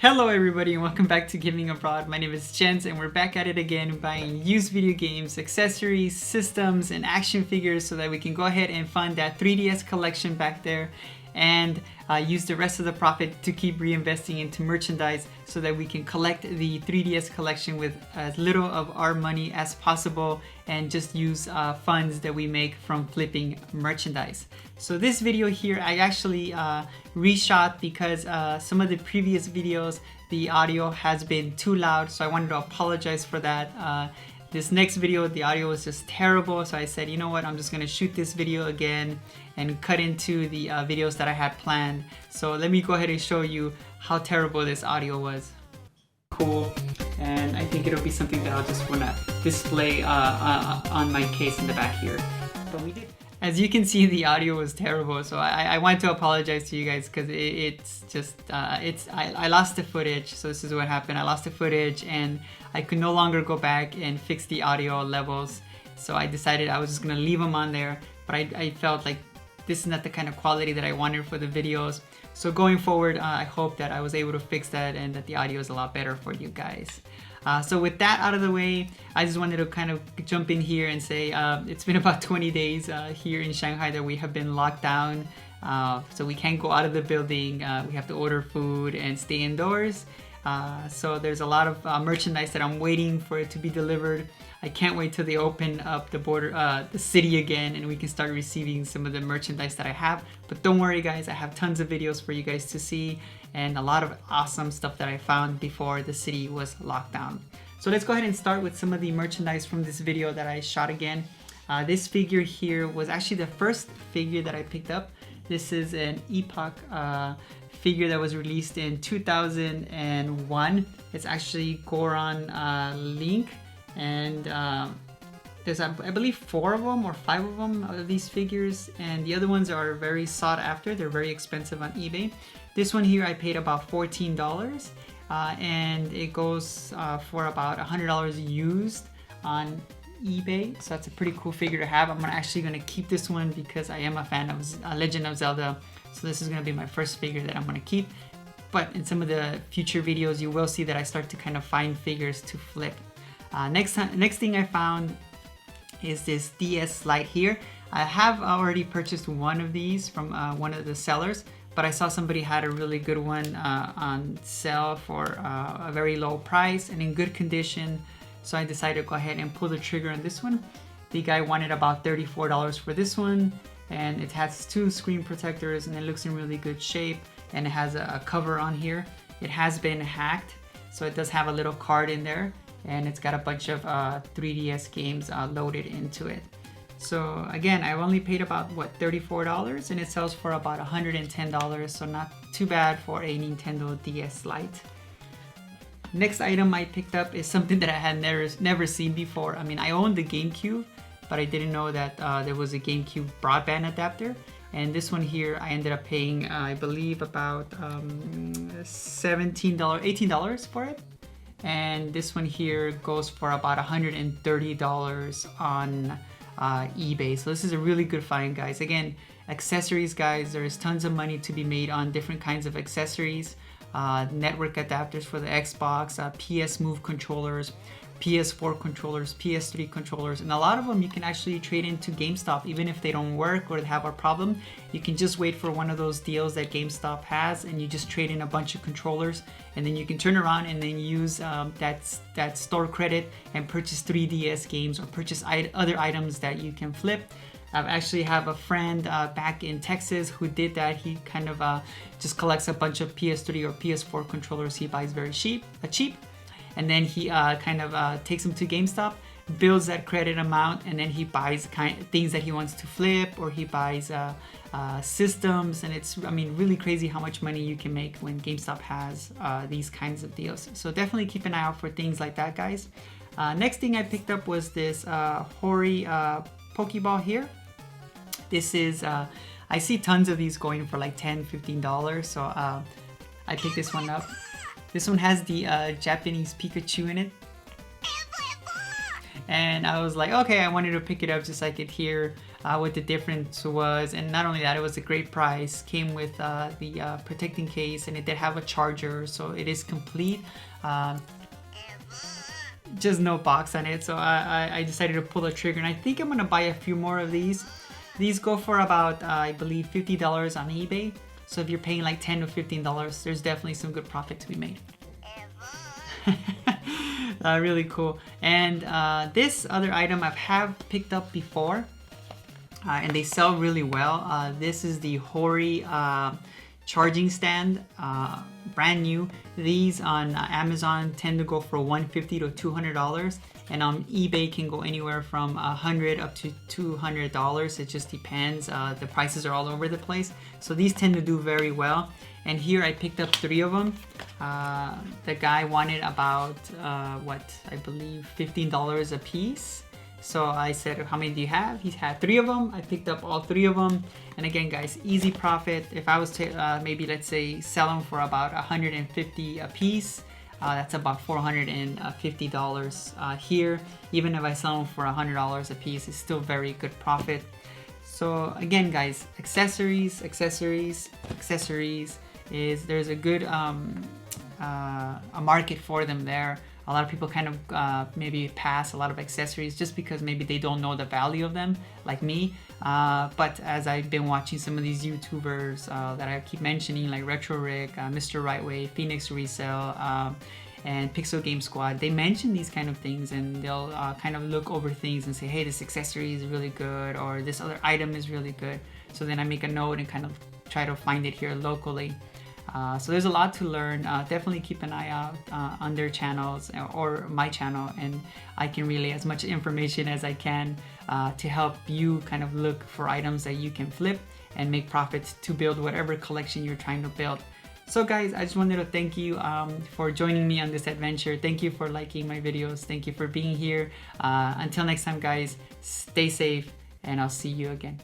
Hello everybody and welcome back to Gaming Abroad. My name is Jens and we're back at it again buying used video games, accessories, systems, and action figures so that we can go ahead and fund that 3DS collection back there and use the rest of the profit to keep reinvesting into merchandise so that we can collect the 3DS collection with as little of our money as possible and just use funds that we make from flipping merchandise. So this video here I actually reshot because some of the previous videos the audio has been too loud, so I wanted to apologize for that. This next video, the audio was just terrible, so I said, you know what, I'm just gonna shoot this video again and cut into the videos that I had planned. So let me go ahead and show you how terrible this audio was. Cool, and I think it'll be something that I'll just wanna display on my case in the back here. But we did. As you can see, the audio was terrible, so I want to apologize to you guys because it's just, I lost the footage, so this is what happened. I lost the footage and I could no longer go back and fix the audio levels, so I decided I was just gonna leave them on there, but I felt like this is not the kind of quality that I wanted for the videos. So going forward, I hope that I was able to fix that and that the audio is a lot better for you guys. So with that out of the way, I just wanted to kind of jump in here and say it's been about 20 days here in Shanghai that we have been locked down. So we can't go out of the building, we have to order food and stay indoors. So there's a lot of merchandise that I'm waiting for it to be delivered. I can't wait till they open up the border, the city again, and we can start receiving some of the merchandise that I have. But don't worry guys, I have tons of videos for you guys to see and a lot of awesome stuff that I found before the city was locked down. So let's go ahead and start with some of the merchandise from this video that I shot again. This figure here was actually the first figure that I picked up. This is an Epoch figure that was released in 2001. It's actually Goron Link, and there's I believe 4 of them or 5 of them of these figures, and the other ones are very sought after. They're very expensive on eBay. This one here I paid about $14 and it goes for about $100 used on eBay, so that's a pretty cool figure to have. I'm actually going to keep this one because I am a fan of Legend of Zelda, so this is going to be my first figure that I'm going to keep. But in some of the future videos you will see that I start to kind of find figures to flip. Next thing I found is this DS Lite here. I have already purchased one of these from one of the sellers, but I saw somebody had a really good one on sale for a very low price and in good condition. So I decided to go ahead and pull the trigger on this one. The guy wanted about $34 for this one, and it has 2 screen protectors and it looks in really good shape, and it has a cover on here. It has been hacked, so it does have a little card in there, and it's got a bunch of 3DS games loaded into it. So again, I only paid about what, $34, and it sells for about $110, so not too bad for a Nintendo DS Lite. Next item I picked up is something that I had never seen before. I mean, I owned the Gamecube, but I didn't know that there was a Gamecube broadband adapter. And this one here, I ended up paying, I believe, about $18 for it. And this one here goes for about $130 on eBay. So this is a really good find, guys. Again, accessories, guys, there's tons of money to be made on different kinds of accessories. Network adapters for the Xbox, PS Move controllers, PS4 controllers, PS3 controllers, and a lot of them you can actually trade into GameStop. Even if they don't work or have a problem, you can just wait for one of those deals that GameStop has and you just trade in a bunch of controllers, and then you can turn around and then use that store credit and purchase 3DS games or purchase other items that you can flip. I actually have a friend back in Texas who did that. He kind of just collects a bunch of PS3 or PS4 controllers he buys very cheap, and then he kind of takes them to GameStop, builds that credit amount, and then he buys things that he wants to flip, or he buys systems, and it's, I mean, really crazy how much money you can make when GameStop has these kinds of deals. So definitely keep an eye out for things like that, guys. Next thing I picked up was this Hori Pokeball here. This is, I see tons of these going for like $10, $15, so I picked this one up. This one has the Japanese Pikachu in it. And I was like, okay, I wanted to pick it up just so I could hear what the difference was. And not only that, it was a great price. Came with the protecting case, and it did have a charger, so it is complete. Just no box on it, so I decided to pull the trigger, and I think I'm gonna buy a few more of these. These go for about I believe $50 on eBay, so if you're paying like $10 to $15, there's definitely some good profit to be made. Really cool. And this other item I have picked up before, and they sell really well. This is the Hori charging stand, brand new. These on Amazon tend to go for $150 to $200, and on eBay can go anywhere from $100 up to $200. It just depends. The prices are all over the place, so these tend to do very well. And here I picked up 3 of them. The guy wanted about what I believe $15 a piece. So I said, how many do you have? He had 3 of them. I picked up all 3 of them. And again, guys, easy profit. If I was to maybe, let's say, sell them for about $150 a piece, that's about $450 here. Even if I sell them for $100 a piece, it's still very good profit. So again, guys, accessories is, there's a good a market for them there. A lot of people kind of maybe pass a lot of accessories just because maybe they don't know the value of them, like me. But as I've been watching some of these YouTubers that I keep mentioning, like Retro Rick, Mr. Rightway, Phoenix Resale, and Pixel Game Squad, they mention these kind of things, and they'll kind of look over things and say, hey, this accessory is really good, or this other item is really good. So then I make a note and kind of try to find it here locally. So there's a lot to learn. Definitely keep an eye out on their channels or my channel, and I can relay as much information as I can to help you kind of look for items that you can flip and make profits to build whatever collection you're trying to build. So guys, I just wanted to thank you for joining me on this adventure. Thank you for liking my videos. Thank you for being here. Until next time, guys, stay safe, and I'll see you again.